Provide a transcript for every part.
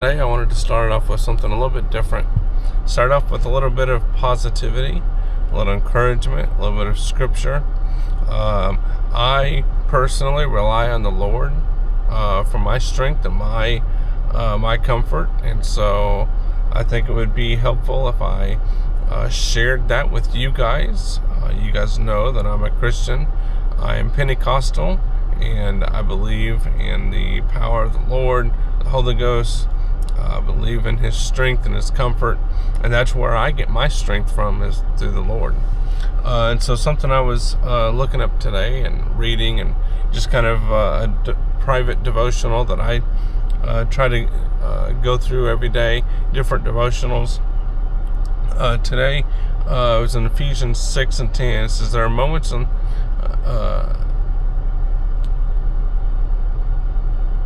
Today I wanted to start off with something a little bit different. Start off with a little bit of positivity, a little encouragement, a little bit of scripture. I personally rely on the Lord for my strength and my comfort, and so I think it would be helpful if I shared that with you guys. You guys know that I'm a Christian. I am Pentecostal, and I believe in the power of the Lord, the Holy Ghost. I believe in His strength and His comfort, and that's where I get my strength from, is through the Lord. And so something I was looking up today and reading, and just kind of a private devotional that I try to go through every day, different devotionals. Today it was in Ephesians 6 and 10. It says, there are moments it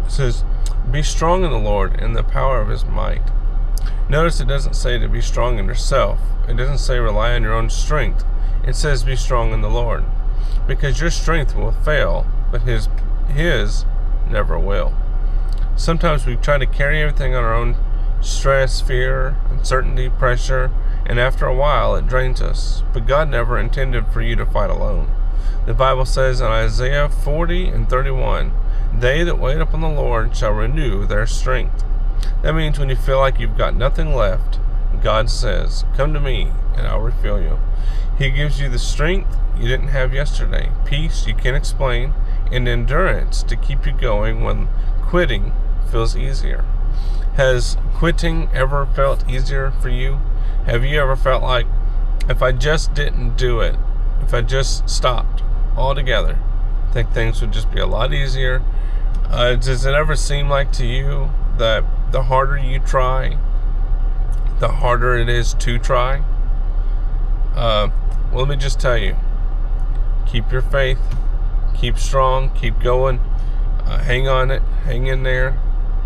says, be strong in the Lord and the power of His might. Notice it doesn't say to be strong in yourself. It doesn't say rely on your own strength. It says be strong in the Lord. Because your strength will fail, but His never will. Sometimes we try to carry everything on our own stress, fear, uncertainty, pressure, and after a while it drains us. But God never intended for you to fight alone. The Bible says in Isaiah 40 and 31, they that wait upon the Lord shall renew their strength. That means when you feel like you've got nothing left, God says, come to me and I'll refill you. He gives you the strength you didn't have yesterday, peace you can't explain, and endurance to keep you going when quitting feels easier. Has quitting ever felt easier for you? Have you ever felt like, if I just didn't do it, if I just stopped altogether, I think things would just be a lot easier? Does it ever seem like to you that the harder you try, the harder it is to try? Well, let me just tell you, keep your faith, keep strong, keep going, hang on it, hang in there.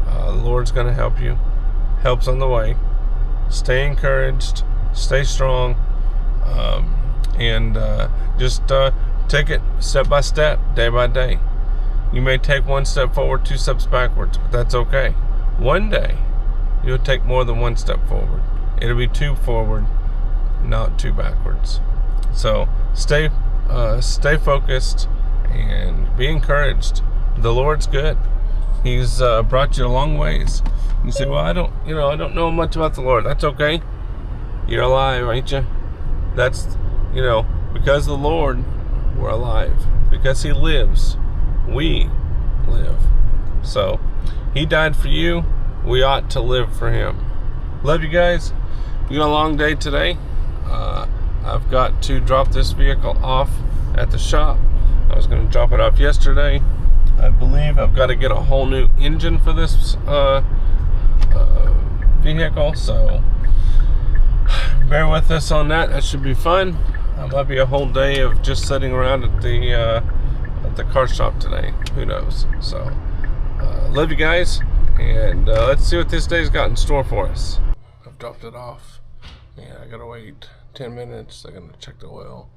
The Lord's going to help you. Help's on the way. Stay encouraged, stay strong, and just take it step by step, day by day. You may take one step forward, 2 steps backwards, but that's okay. One day, you'll take more than 1 step forward. It'll be 2 forward, not 2 backwards. So stay focused and be encouraged. The Lord's good. He's brought you a long ways. You say, well, I don't know much about the Lord. That's okay. You're alive, ain't you? That's, because of the Lord, we're alive. Because He lives, we live. So He died for you. We ought to live for Him. Love you guys. You got a long day today. I've got to drop this vehicle off at the shop. I was going to drop it off yesterday. I believe I've got to get a whole new engine for this vehicle, so bear with us on that. That should be fun. It might be a whole day of just sitting around at the car shop today. Who knows? So love you guys, and let's see what this day's got in store for us. I've dropped it off, and I gotta wait 10 minutes. They're gonna check the oil,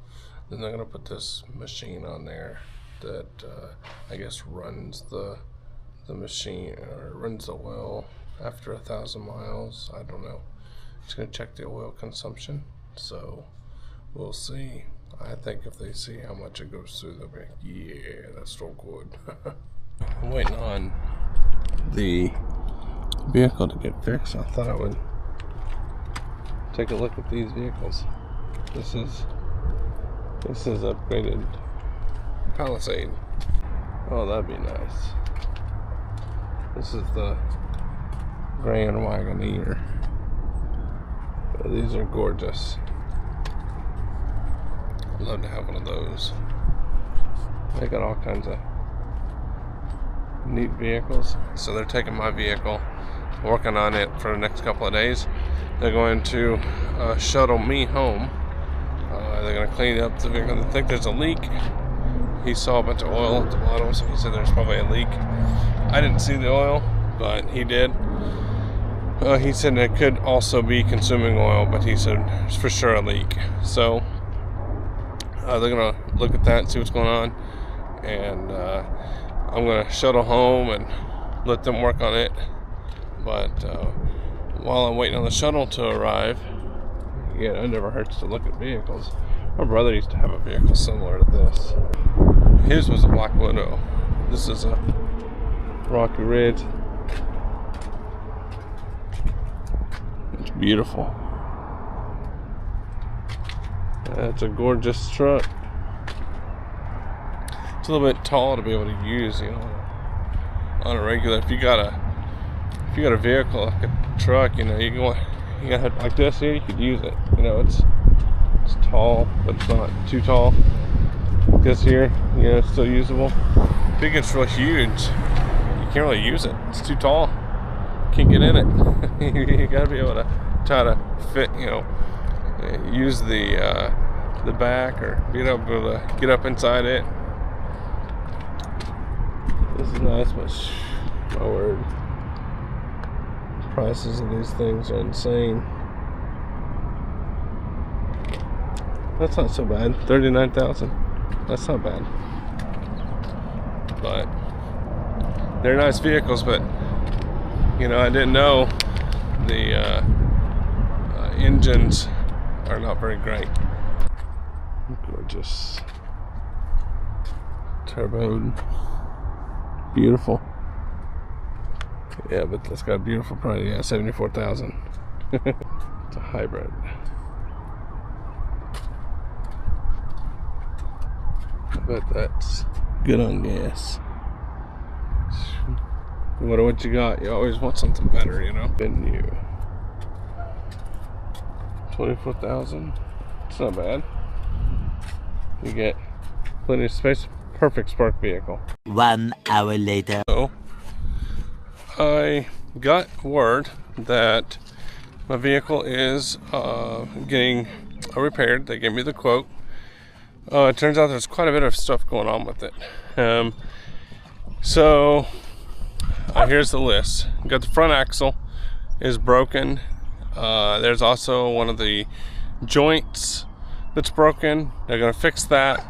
then they're gonna put this machine on there that I guess runs the machine, or runs the oil after 1,000 miles. I don't know. It's gonna check the oil consumption, so we'll see. I think if they see how much it goes through, they'll be like, yeah, that's so good. I'm waiting on the vehicle to get fixed. I thought I would take a look at these vehicles. This is upgraded Palisade. Oh, that'd be nice. This is the Grand Wagoneer. These are gorgeous. I'd love to have one of those. They got all kinds of neat vehicles. So they're taking my vehicle, working on it for the next couple of days. They're going to shuttle me home. They're going to clean up the vehicle. I think there's a leak. He saw a bunch of oil at the bottom, so he said there's probably a leak. I didn't see the oil, but he did. He said it could also be consuming oil, but he said it's for sure a leak. So they're going to look at that and see what's going on. And I'm going to shuttle home and let them work on it. But while I'm waiting on the shuttle to arrive, yeah, it never hurts to look at vehicles. My brother used to have a vehicle similar to this. His was a Black Widow. This is a Rocky Ridge. It's beautiful. It's a gorgeous truck. It's a little bit tall to be able to use, you know, on a regular. If you got a vehicle like a truck, you know, you got it like this here, you could use it. You know, it's tall, but it's not too tall. This here, you know, it's still usable. If it gets real huge, you can't really use it. It's too tall. Can't get in it. You gotta be able to try to fit, you know, use the back, or be able to get up inside it. This is nice, but my word, prices of these things are insane. That's not so bad. $39,000. That's not bad. But they're nice vehicles, but you know, I didn't know the engines are not very great. Gorgeous. Turboed. Beautiful. Yeah, but that's got a beautiful price. Yeah, $74,000. It's a hybrid. I bet that's good on gas. No matter what you got, you always want something better, you know, than you. 24,000. It's not bad. You get plenty of space. Perfect spark vehicle. 1 hour later. So, I got word that my vehicle is getting repaired. They gave me the quote. It turns out there's quite a bit of stuff going on with it. So here's the list. Got the front axle is broken. There's also one of the joints that's broken. They're gonna fix that.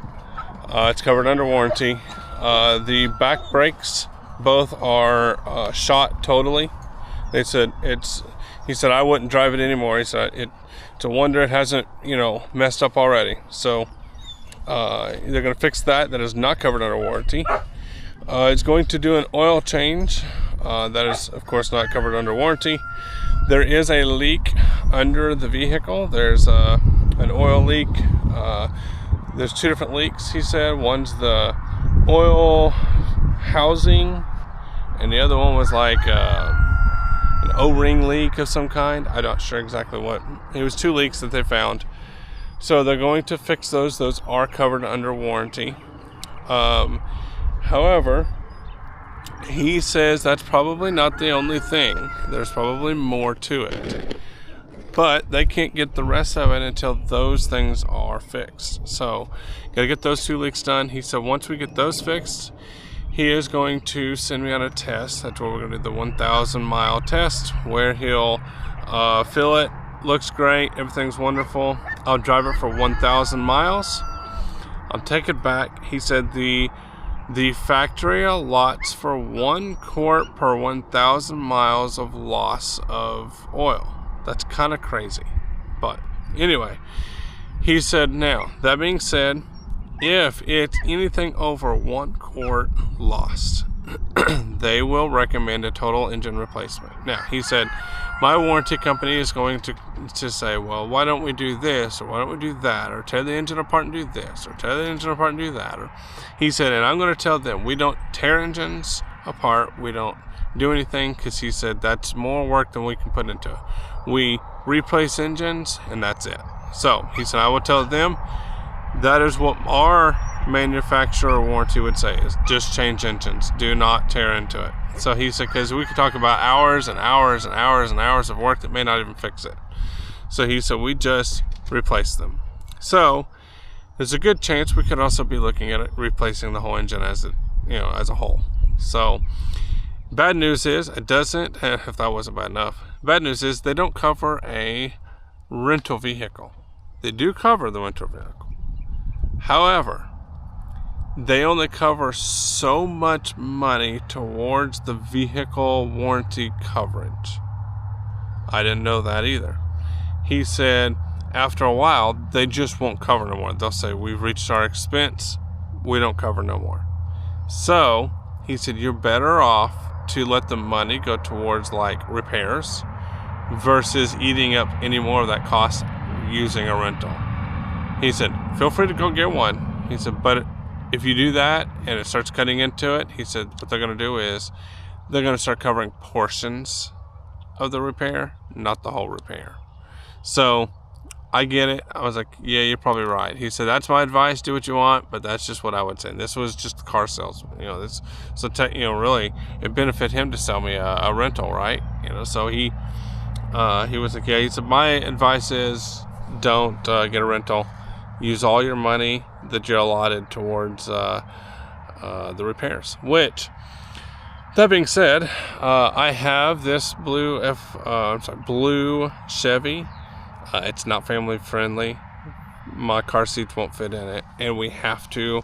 It's covered under warranty. The back brakes both are shot totally. They said he said I wouldn't drive it anymore. He said it's a wonder it hasn't, you know, messed up already. So they're gonna fix that. That is not covered under warranty. It's going to do an oil change. That is, of course, not covered under warranty. There is a leak under the vehicle. There's an oil leak. There's two different leaks, he said. One's the oil housing, and the other one was like an O-ring leak of some kind. I'm not sure exactly what. It was two leaks that they found. So they're going to fix those. Those are covered under warranty. However, he says that's probably not the only thing. There's probably more to it. But they can't get the rest of it until those things are fixed. So, gotta get those two leaks done. He said once we get those fixed, he is going to send me on a test. That's where we're gonna do the 1,000 mile test, where he'll fill it. Looks great, everything's wonderful. I'll drive it for 1,000 miles. I'll take it back. He said the factory allots for 1 quart per 1,000 miles of loss of oil. That's kind of crazy. But anyway, he said, now, that being said, if it's anything over 1 quart lost, they will recommend a total engine replacement. Now, he said, my warranty company is going to say, well, why don't we do this, or why don't we do that, or tear the engine apart and do this, or tear the engine apart and do that. Or he said, and I'm going to tell them, we don't tear engines apart, we don't do anything, because he said that's more work than we can put into it. We replace engines, and that's it. So he said, I will tell them that is what our manufacturer warranty would say, is just change engines, do not tear into it. So he said, because we could talk about hours and hours and hours and hours of work that may not even fix it. So he said, we just replace them. So there's a good chance we could also be looking at it, replacing the whole engine as a whole. So bad news is it doesn't, if that wasn't bad enough, bad news is they don't cover a rental vehicle. They do cover the rental vehicle. However, they only cover so much money towards the vehicle warranty coverage. I didn't know that either. He said after a while, they just won't cover no more. They'll say, we've reached our expense. We don't cover no more. So he said, you're better off to let the money go towards like repairs versus eating up any more of that cost using a rental. He said, feel free to go get one. He said, but if you do that and it starts cutting into it, he said, what they're going to do is they're going to start covering portions of the repair, not the whole repair. So I get it. I was like, yeah, you're probably right. He said, that's my advice. Do what you want, but that's just what I would say. And this was just car sales. Really, it benefited him to sell me a rental, right? So he was like, yeah. He said, my advice is don't get a rental. Use all your money that you're allotted towards the repairs. Which, that being said, I have this blue Chevy. It's not family friendly. My car seats won't fit in it, and we have to,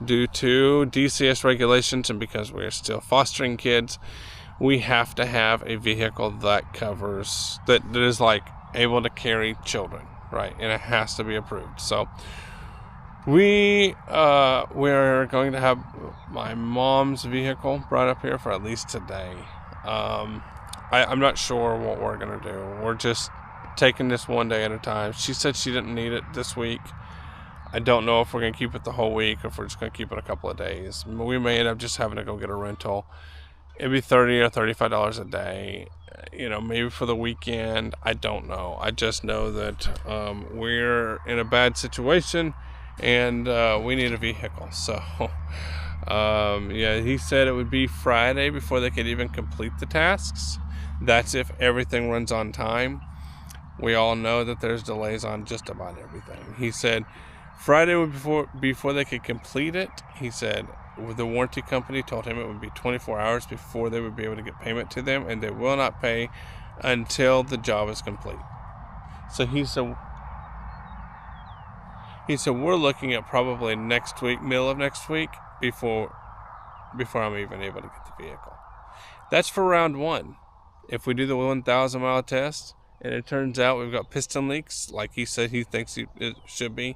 due to DCS regulations and because we're still fostering kids, we have to have a vehicle that covers that is like able to carry children, right? And it has to be approved. So we're going to have my mom's vehicle brought up here for at least today. I'm not sure what we're gonna do. We're just taking this one day at a time. She said she didn't need it this week. I don't know if we're going to keep it the whole week or if we're just going to keep it a couple of days. We may end up just having to go get a rental. It'd be $30 or $35 a day, maybe for the weekend. I don't know. I just know that we're in a bad situation and we need a vehicle. So he said it would be Friday before they could even complete the tasks. That's if everything runs on time. We all know that there's delays on just about everything. He said Friday would before they could complete it. He said the warranty company told him it would be 24 hours before they would be able to get payment to them, and they will not pay until the job is complete. So he said we're looking at probably next week, middle of next week, before I'm even able to get the vehicle. That's for round one. If we do the 1,000 mile test, and it turns out we've got piston leaks, like he said he thinks it should be,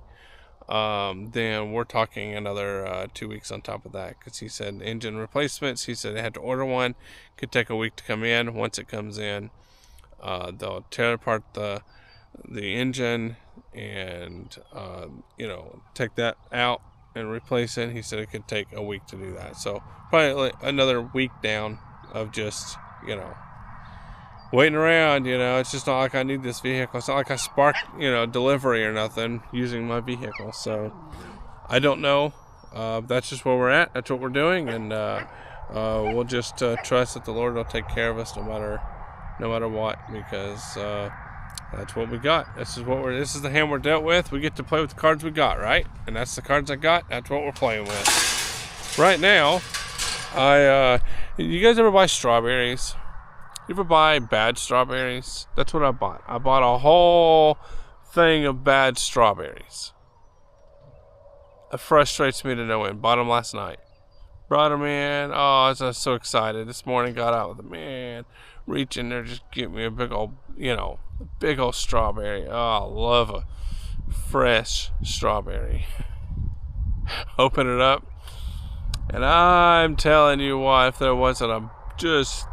then we're talking another 2 weeks on top of that. Because he said engine replacements, he said they had to order one. Could take a week to come in. Once it comes in, they'll tear apart the engine and, take that out and replace it. He said it could take a week to do that. So probably like another week down of just, waiting around. It's just not like I need this vehicle. It's not like I spark delivery or nothing using my vehicle. So I don't know. That's just where we're at. That's what we're doing, and we'll just trust that the Lord will take care of us no matter what, because that's what we got. This is the hand we're dealt with. We get to play with the cards we got, right? And that's the cards I got. That's what we're playing with right now. You guys ever buy strawberries? You ever buy bad strawberries? That's what I bought. I bought a whole thing of bad strawberries. It frustrates me to no end. Bought them last night. Brought them in. Oh, I was so excited. This morning got out with them. Man, reach in there, just get me a big old strawberry. Oh, I love a fresh strawberry. Open it up. And I'm telling you what, if there wasn't a just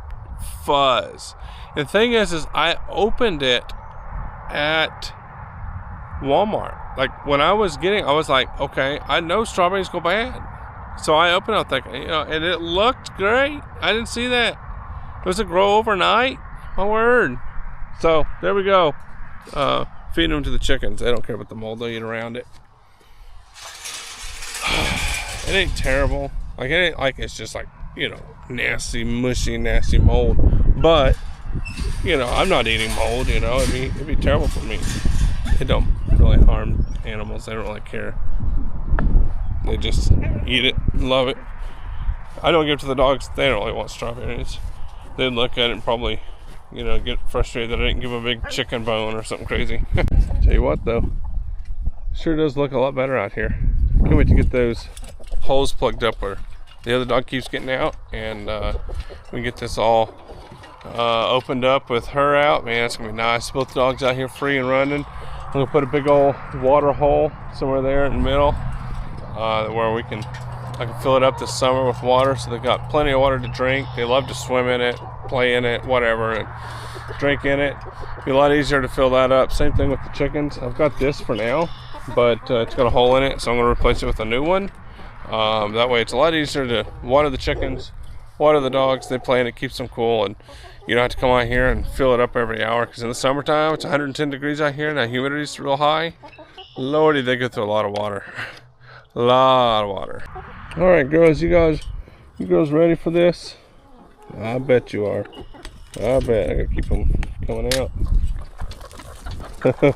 fuzz. The thing is I opened it at Walmart. Like when I was like, okay, I know strawberries go bad. So I opened it thinking, and it looked great. I didn't see that. Does it grow overnight? My word. So there we go. Feeding them to the chickens. They don't care about the mold. They'll eat around it. It ain't terrible. Like it ain't like it's just like, nasty, mushy, nasty mold. But, I'm not eating mold, it'd be terrible for me. It don't really harm animals. They don't really care. They just eat it, love it. I don't give it to the dogs. They don't really want strawberries. They'd look at it and probably, get frustrated that I didn't give them a big chicken bone or something crazy. Tell you what though, sure does look a lot better out here. Can't wait to get those holes plugged up where the other dog keeps getting out, and we get this all opened up with her out. Man, it's gonna be nice. Both dogs out here free and running. I'm gonna put a big old water hole somewhere there in the middle where I can fill it up this summer with water, so they've got plenty of water to drink. They love to swim in it, play in it, whatever, and drink in it. Be a lot easier to fill that up. Same thing with the chickens. I've got this for now, but it's got a hole in it, so I'm gonna replace it with a new one. That way it's a lot easier to water the chickens, water the dogs. They play in it, keeps them cool, and you don't have to come out here and fill it up every hour, because in the summertime it's 110 degrees out here and the humidity's real high. Lordy, they go through a lot of water. A lot of water. All right, girls, you girls ready for this? I bet you are. I bet. I gotta keep them coming out.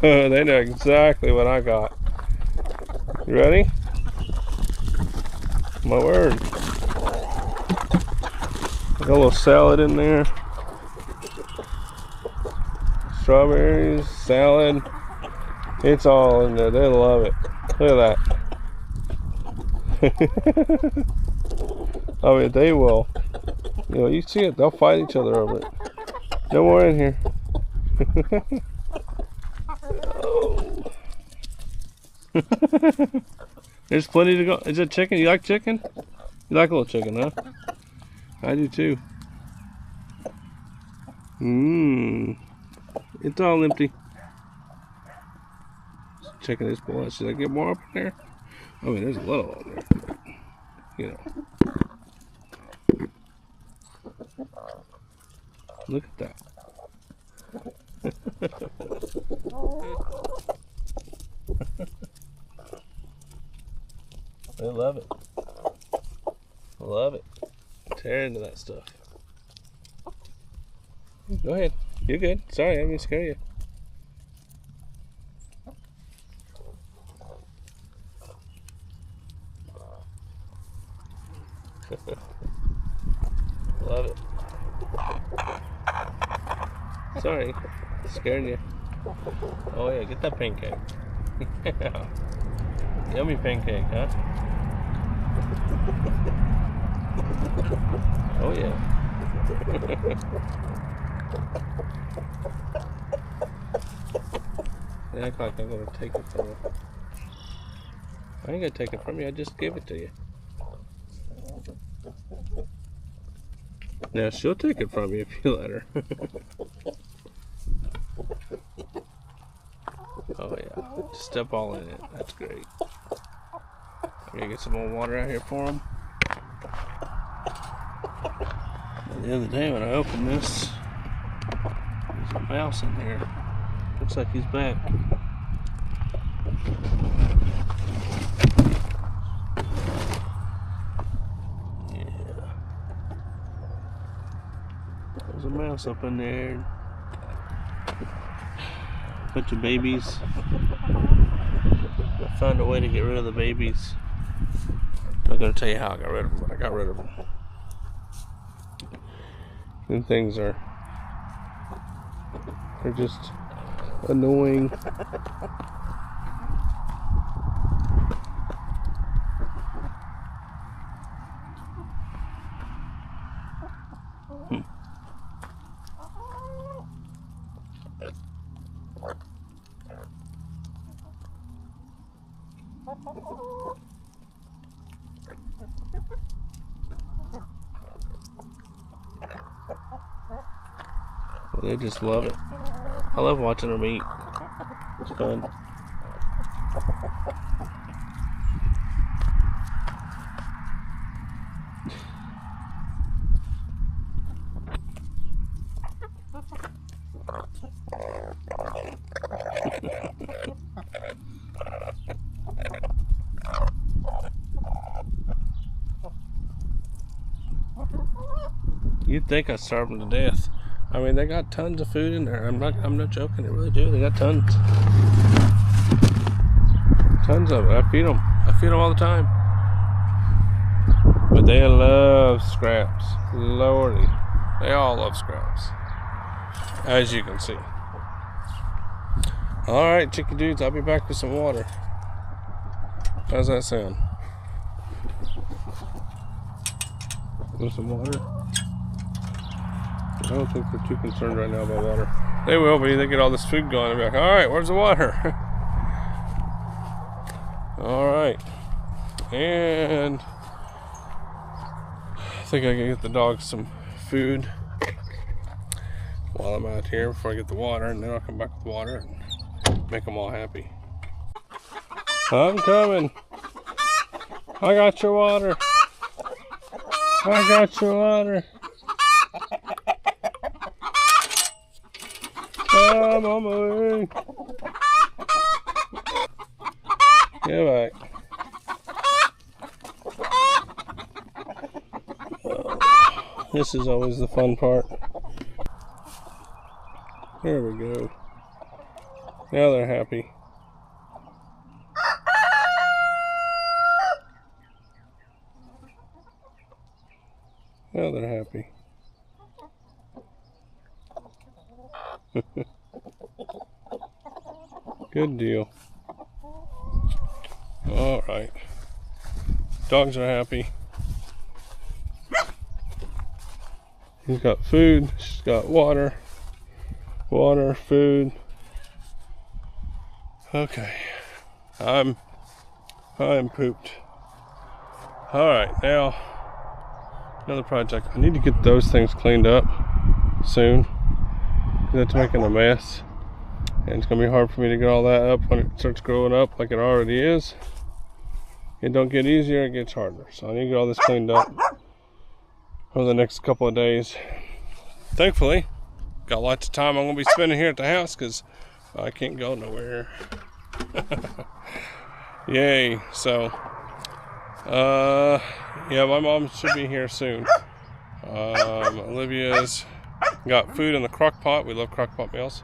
They know exactly what I got. You ready? My word. Got a little salad in there. Strawberries, salad. It's all in there. They love it. Look at that. I mean, they will. You know, you see it. They'll fight each other over it. No more in here. Oh. There's plenty to go. Is it chicken? You like chicken? You like a little chicken, huh? I do too. It's all empty. Checking this boy. Should I get more up in there? I mean, there's a little on there. You know. Look at that. They love it. I love it. Tear into that stuff. Go ahead. You're good. Sorry, I didn't mean to scare you. Love it. Sorry, scared you. Oh yeah, get that pancake. Yummy pancake, huh? Oh yeah. They act like I'm gonna take it from you. I ain't gonna take it from you, I just give it to you. Now she'll take it from you if you let her. Oh yeah, just step all in it. That's great. I'm gonna get some more water out here for them. The other day when I opened this, there's a mouse in here. Looks like he's back. There's a mouse up in there. Bunch of babies. I found a way to get rid of the babies. I'm not going to tell you how I got rid of them, but I got rid of them. Them things they're just annoying. They just love it. I love watching them eat. It's fun. You'd think I starved them to death. I mean, they got tons of food in there. I'm not joking. They really do. They got tons. Tons of it. I feed them. I feed them all the time. But they love scraps. Lordy. They all love scraps. As you can see. Alright, chicky dudes, I'll be back with some water. How's that sound? Want some water? I don't think they're too concerned right now about water. They will be. They get all this food going. They'll be like, all right, where's the water? All right. And I think I can get the dogs some food while I'm out here before I get the water, and then I'll come back with water and make them all happy. I'm coming. I got your water. I got your water. I'm on my way. Get back. This is always the fun part. There we go. Now they're happy. Now they're happy. Good deal. All right. Dogs are happy. He's got food. She's got water. Water, food. Okay. I'm pooped. All right, now another project. I need to get those things cleaned up soon. That's making a mess, and it's gonna be hard for me to get all that up when it starts growing up like it already is. It don't get easier, it gets harder. So I need to get all this cleaned up over the next couple of days. Thankfully, got lots of time I'm gonna be spending here at the house because I can't go nowhere. Yay. So yeah, my mom should be here soon. Olivia's got food in the crock pot. We love crock pot meals.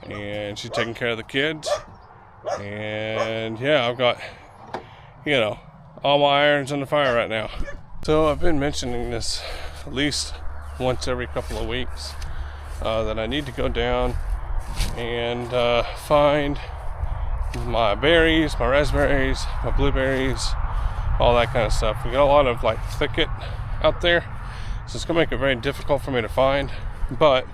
And she's taking care of the kids. And yeah, I've got, you know, all my irons in the fire right now. So I've been mentioning this at least once every couple of weeks, that I need to go down and find my berries, my raspberries, my blueberries, all that kind of stuff. We got a lot of like thicket out there, so it's gonna make it very difficult for me to find, but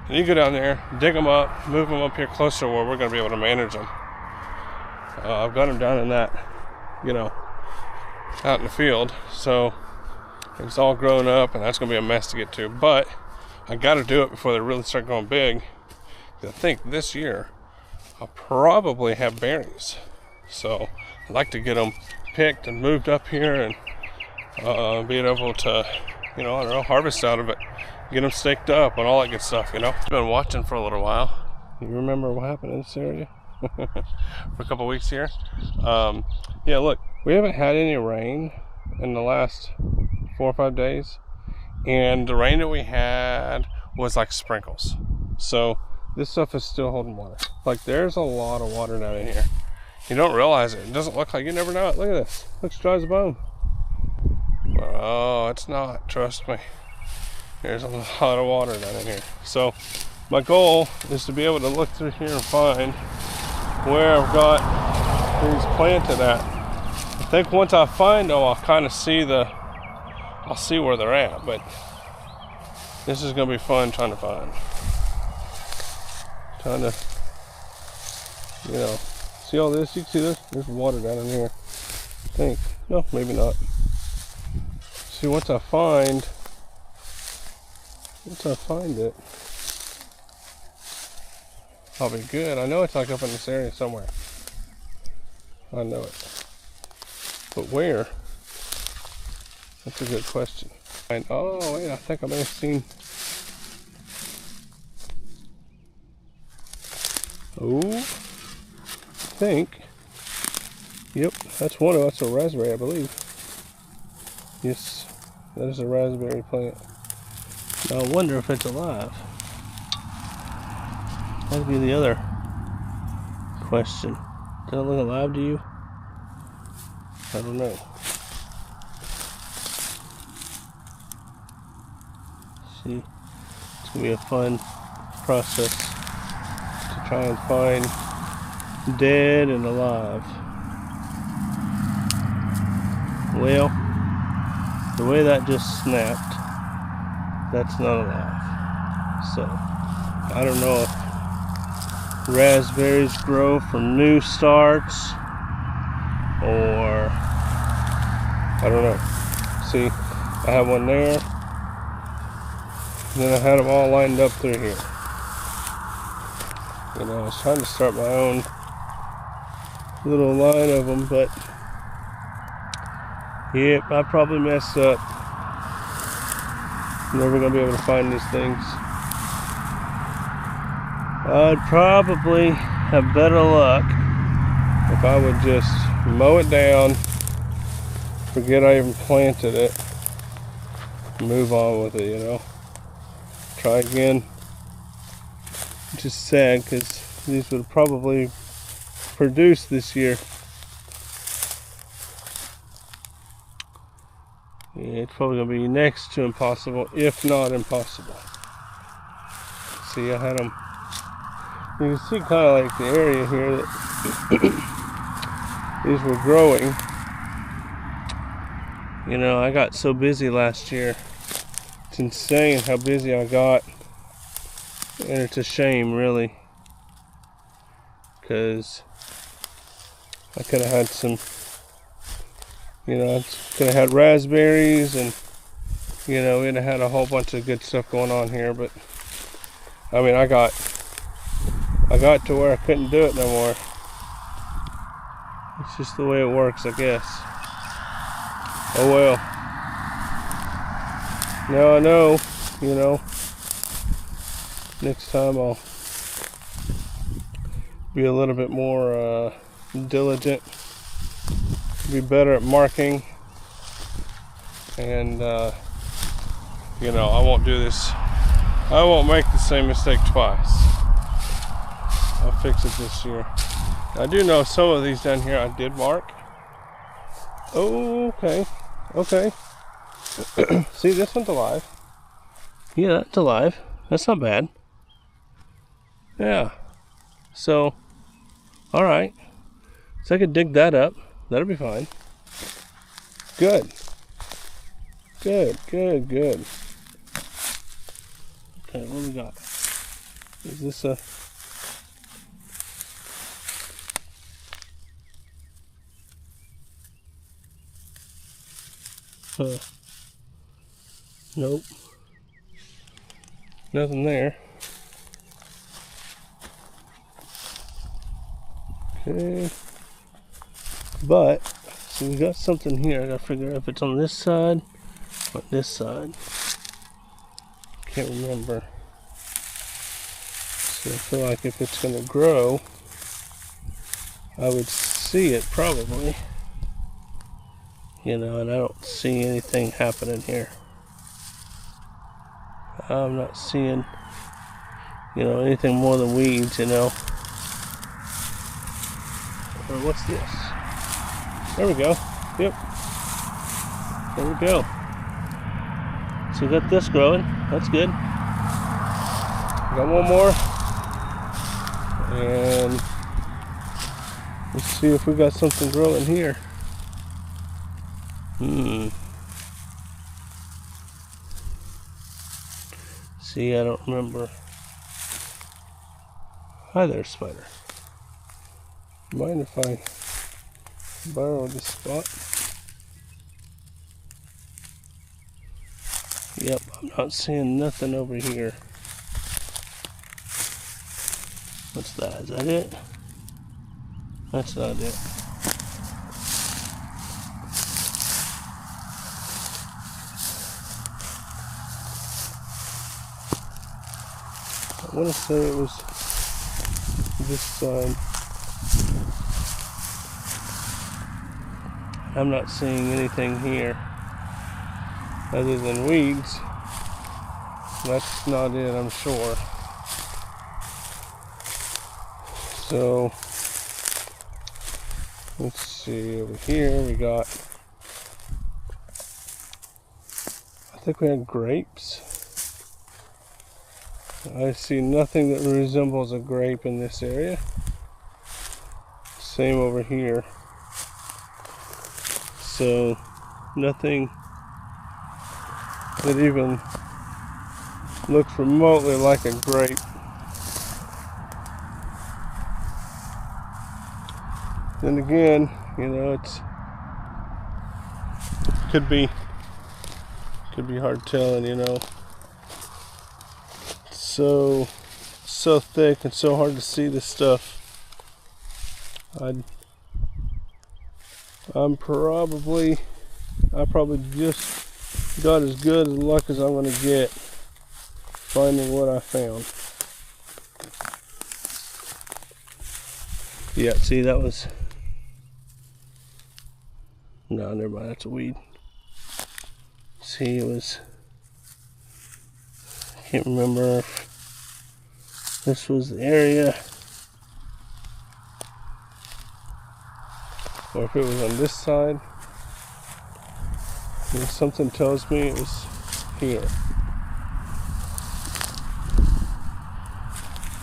I need to go down there, dig them up, move them up here closer where we're gonna be able to manage them. I've got them down in that, you know, out in the field, so it's all grown up and that's gonna be a mess to get to, but I gotta do it before they really start going big. I think this year I'll probably have berries, so I'd like to get them picked and moved up here and being able to, you know, I don't know, harvest out of it, get them staked up and all that good stuff, you know. I've been watching for a little while. You remember what happened in this area? For a couple of weeks here. Yeah, look, we haven't had any rain in the last 4 or 5 days, and the rain that we had was like sprinkles, so this stuff is still holding water. Like, there's a lot of water down in here. You don't realize it. It doesn't look like, you never know it. Look at this. Looks dry as a bone. Oh, it's not. Trust me. There's a lot of water down in here. So my goal is to be able to look through here and find where I've got these planted at. I think once I find them, I'll kind of see I'll see where they're at, but this is gonna be fun trying to find. Trying to, you know, see all this? You can see this? There's water down in here, I think. No, maybe not. See, once I find it, I'll be good. I know it's like up in this area somewhere. I know it. But where? That's a good question. And, oh, wait, I think I may have seen. Oh, I think. Yep, that's one of that's a raspberry, I believe. Yes, that is a raspberry plant. Now I wonder if it's alive. That'd be the other question. Does it look alive to you? I don't know. See, it's gonna be a fun process to try and find dead and alive. Well, the way that just snapped, that's not alive. So I don't know if raspberries grow from new starts or I don't know. See, I have one there, and then I had them all lined up through here. You know, I was trying to start my own little line of them, but yep, I probably messed up. Never gonna be able to find these things. I'd probably have better luck if I would just mow it down, forget I even planted it, move on with it, you know. Try again. Just sad because these would probably produce this year. Yeah, it's probably going to be next to impossible, if not impossible. See, I had them. You can see kind of like the area here that these were growing. You know, I got so busy last year. It's insane how busy I got. And it's a shame, really. Because I could have had some, you know, I could have had raspberries and, you know, we'd have had a whole bunch of good stuff going on here. But, I mean, I got to where I couldn't do it no more. It's just the way it works, I guess. Oh well. Now I know, you know, next time I'll be a little bit more diligent, be better at marking, and you know, I won't do this. I won't make the same mistake twice. I'll fix it this year. I do know some of these down here I did mark. Oh, okay. Okay. See, this one's alive. Yeah, that's alive. That's not bad. Yeah. So, alright. So I could dig that up. That'll be fine. Good. Good, good, good. Okay, what do we got? Is this a... Nope. Nothing there. Okay. But, so we got something here. I gotta figure out if it's on this side or this side. Can't remember. So I feel like if it's gonna grow, I would see it probably. You know, and I don't see anything happening here. I'm not seeing, you know, anything more than weeds, you know. Or what's this? There we go. Yep. There we go. So we got this growing. That's good. Got one more. And let's see if we got something growing here. See, I don't remember. Hi there, spider. Mind if I borrow this spot? Yep, I'm not seeing nothing over here. What's that? Is that it? That's not it. I want to say it was this side. I'm not seeing anything here other than weeds. That's not it, I'm sure. So let's see, over here we got, I think we had grapes. I see nothing that resembles a grape in this area. Same over here. So nothing that even looks remotely like a grape. Then again, you know, it's could be hard telling, you know. It's so thick and so hard to see this stuff. I probably just got as good as luck as I'm gonna get finding what I found. Yeah, see, that was, no, never mind, that's a weed. See, it was, I can't remember if this was the area or if it was on this side. And something tells me it was here,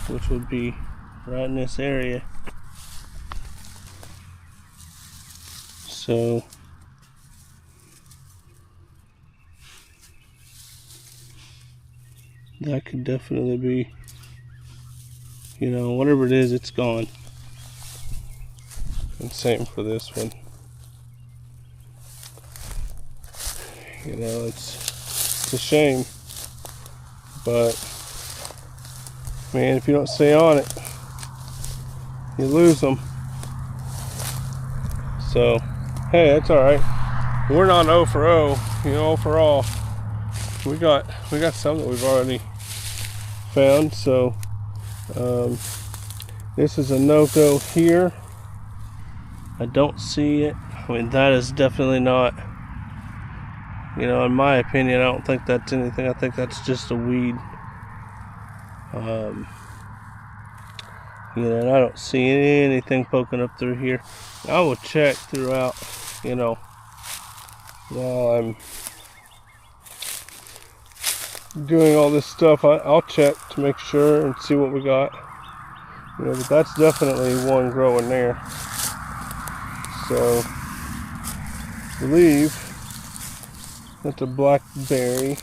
which would be right in this area. So that could definitely be, you know, whatever it is, it's gone. And same for this one. You know, it's a shame, but man, if you don't stay on it, you lose them. So hey, that's all right. We're not 0 for 0, you know, 0 for all. We got some that we've already found. So this is a no-go here. I don't see it. I mean, that is definitely not, you know, in my opinion, I don't think that's anything. I think that's just a weed. You know, and I don't see anything poking up through here. I will check throughout, you know, while I'm doing all this stuff. I'll check to make sure and see what we got. You know, but that's definitely one growing there. So, I believe that's a blackberry.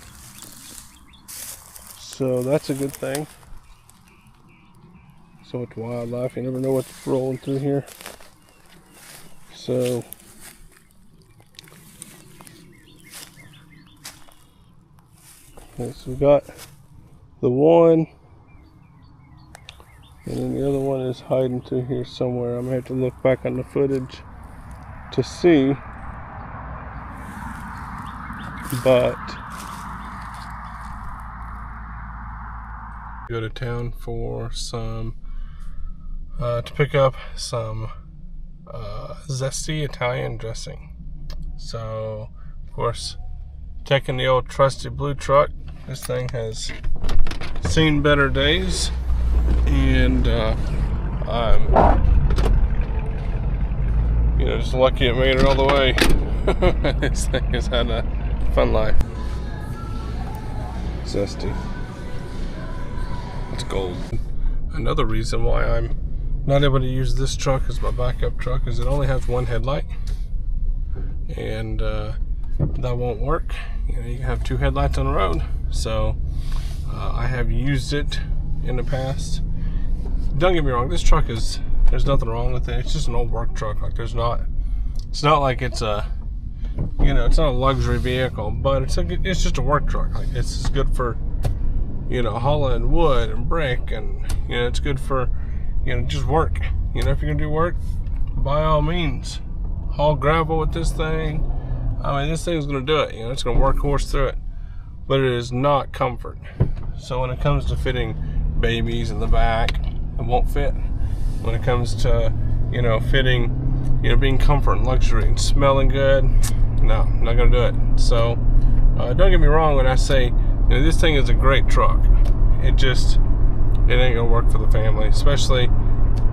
So that's a good thing. So much wildlife, you never know what's rolling through here. So okay, so we got the one, and then the other one is hiding through here somewhere. I'm gonna have to look back on the footage to see, but go to town for some to pick up some zesty Italian dressing. So of course, taking the old trusty blue truck. This thing has seen better days, and I'm, you know, just lucky it made it all the way. This thing has had a fun life. Zesty. It's gold. Another reason why I'm not able to use this truck as my backup truck is it only has one headlight, and that won't work. You know, you can have two headlights on the road. So I have used it in the past. Don't get me wrong, this truck is, there's nothing wrong with it. It's just an old work truck. Like, it's not like it's a, you know, it's not a luxury vehicle, but it's just a work truck. Like, it's good for, you know, hauling wood and brick, and, you know, it's good for, you know, just work. You know, if you're gonna do work, by all means, haul gravel with this thing. I mean, this thing's gonna do it. You know, it's gonna workhorse through it, but it is not comfort. So when it comes to fitting babies in the back, it won't fit. When it comes to, you know, fitting, you know, being comfort and luxury and smelling good, no, I'm not gonna do it. So don't get me wrong when I say, you know, this thing is a great truck. It ain't gonna work for the family, especially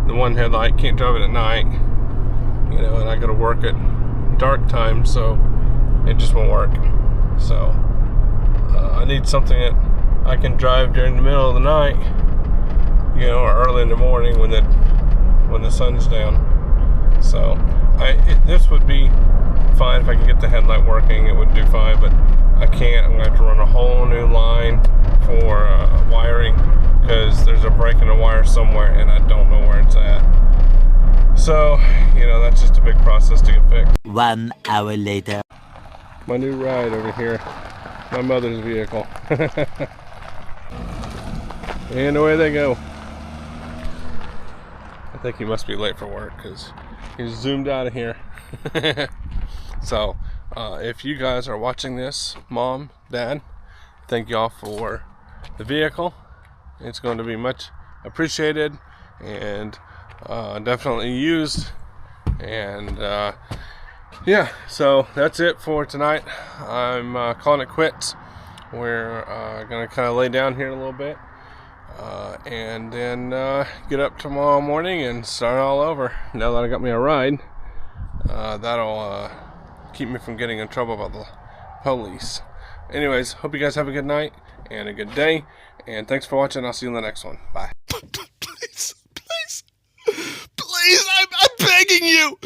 the one headlight. Can't drive it at night, you know, and I gotta work at dark time, so it just won't work. So I need something that I can drive during the middle of the night, you know, or early in the morning when the sun's down. So this would be fine if I could get the headlight working. It would do fine, but I can't. I'm going to have to run a whole new line for wiring, because there's a break in the wire somewhere and I don't know where it's at. So, you know, that's just a big process to get fixed. 1 hour later. My new ride over here. My mother's vehicle. And away they go. I think he must be late for work because he's zoomed out of here. So, if you guys are watching this, Mom, Dad, thank y'all for the vehicle. It's going to be much appreciated and definitely used. And yeah, so that's it for tonight. I'm calling it quits. We're gonna kind of lay down here a little bit and then get up tomorrow morning and start all over. Now that I got me a ride, that'll keep me from getting in trouble by the police. Anyways, hope you guys have a good night and a good day, and thanks for watching. I'll see you in the next one. Bye. Please, I'm begging you.